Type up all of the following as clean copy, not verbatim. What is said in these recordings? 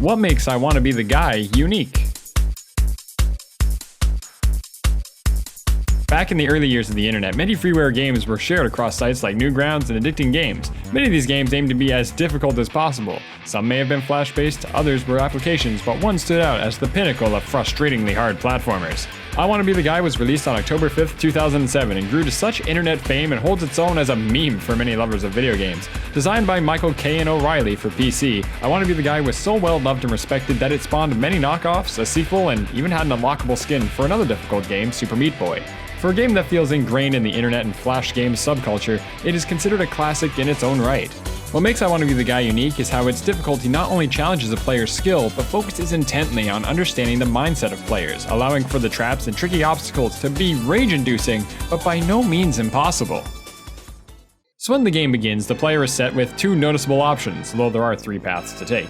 What makes I Wanna Be the Guy unique? Back in the early years of the internet, many freeware games were shared across sites like Newgrounds and Addicting Games. Many of these games aimed to be as difficult as possible. Some may have been Flash-based, others were applications, but one stood out as the pinnacle of frustratingly hard platformers. I Wanna Be the Guy was released on October 5th, 2007 and grew to such internet fame and holds its own as a meme for many lovers of video games. Designed by Michael K. and O'Reilly for PC, I Wanna Be the Guy was so well loved and respected that it spawned many knockoffs, a sequel, and even had an unlockable skin for another difficult game, Super Meat Boy. For a game that feels ingrained in the internet and Flash games subculture, it is considered a classic in its own right. What makes I Wanna Be the Guy unique is how its difficulty not only challenges a player's skill, but focuses intently on understanding the mindset of players, allowing for the traps and tricky obstacles to be rage-inducing, but by no means impossible. So when the game begins, the player is set with two noticeable options, though there are three paths to take.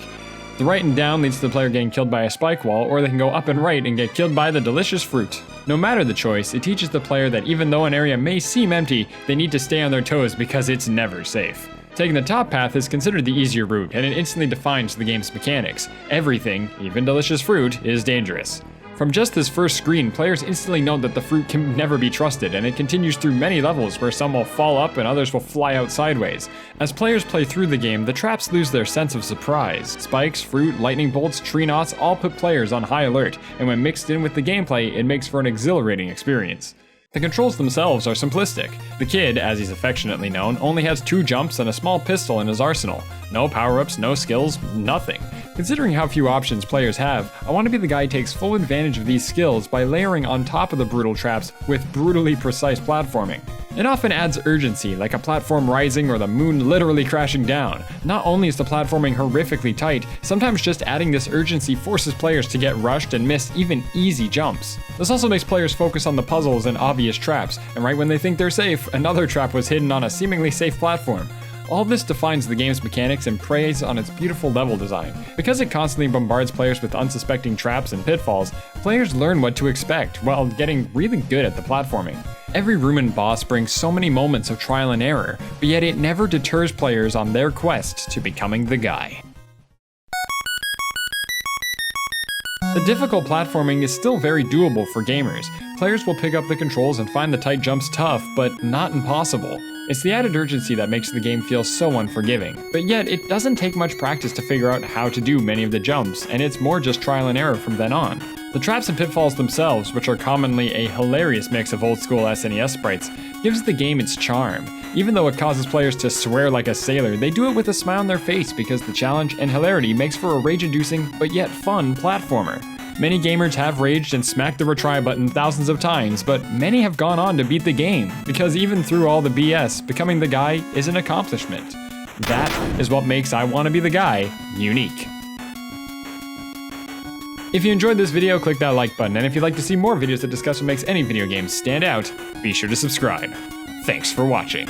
The right and down leads to the player getting killed by a spike wall, or they can go up and right and get killed by the delicious fruit. No matter the choice, it teaches the player that even though an area may seem empty, they need to stay on their toes because it's never safe. Taking the top path is considered the easier route, and it instantly defines the game's mechanics. Everything, even delicious fruit, is dangerous. From just this first screen, players instantly know that the fruit can never be trusted, and it continues through many levels where some will fall up and others will fly out sideways. As players play through the game, the traps lose their sense of surprise. Spikes, fruit, lightning bolts, tree knots all put players on high alert, and when mixed in with the gameplay, it makes for an exhilarating experience. The controls themselves are simplistic. The kid, as he's affectionately known, only has 2 jumps and a small pistol in his arsenal. No power-ups, no skills, nothing. Considering how few options players have, I Wanna Be the Guy takes full advantage of these skills by layering on top of the brutal traps with brutally precise platforming. It often adds urgency, like a platform rising or the moon literally crashing down. Not only is the platforming horrifically tight, sometimes just adding this urgency forces players to get rushed and miss even easy jumps. This also makes players focus on the puzzles and obvious traps, and right when they think they're safe, another trap was hidden on a seemingly safe platform. All this defines the game's mechanics and preys on its beautiful level design. Because it constantly bombards players with unsuspecting traps and pitfalls, players learn what to expect while getting really good at the platforming. Every room and boss brings so many moments of trial and error, but yet it never deters players on their quest to becoming the guy. The difficult platforming is still very doable for gamers. Players will pick up the controls and find the tight jumps tough, but not impossible. It's the added urgency that makes the game feel so unforgiving, but yet it doesn't take much practice to figure out how to do many of the jumps, and it's more just trial and error from then on. The traps and pitfalls themselves, which are commonly a hilarious mix of old school SNES sprites, gives the game its charm. Even though it causes players to swear like a sailor, they do it with a smile on their face because the challenge and hilarity makes for a rage-inducing but yet fun platformer. Many gamers have raged and smacked the retry button thousands of times, but many have gone on to beat the game, because even through all the BS, becoming the guy is an accomplishment. That is what makes I Wanna Be the Guy unique. If you enjoyed this video, click that like button, and if you'd like to see more videos that discuss what makes any video game stand out, be sure to subscribe. Thanks for watching.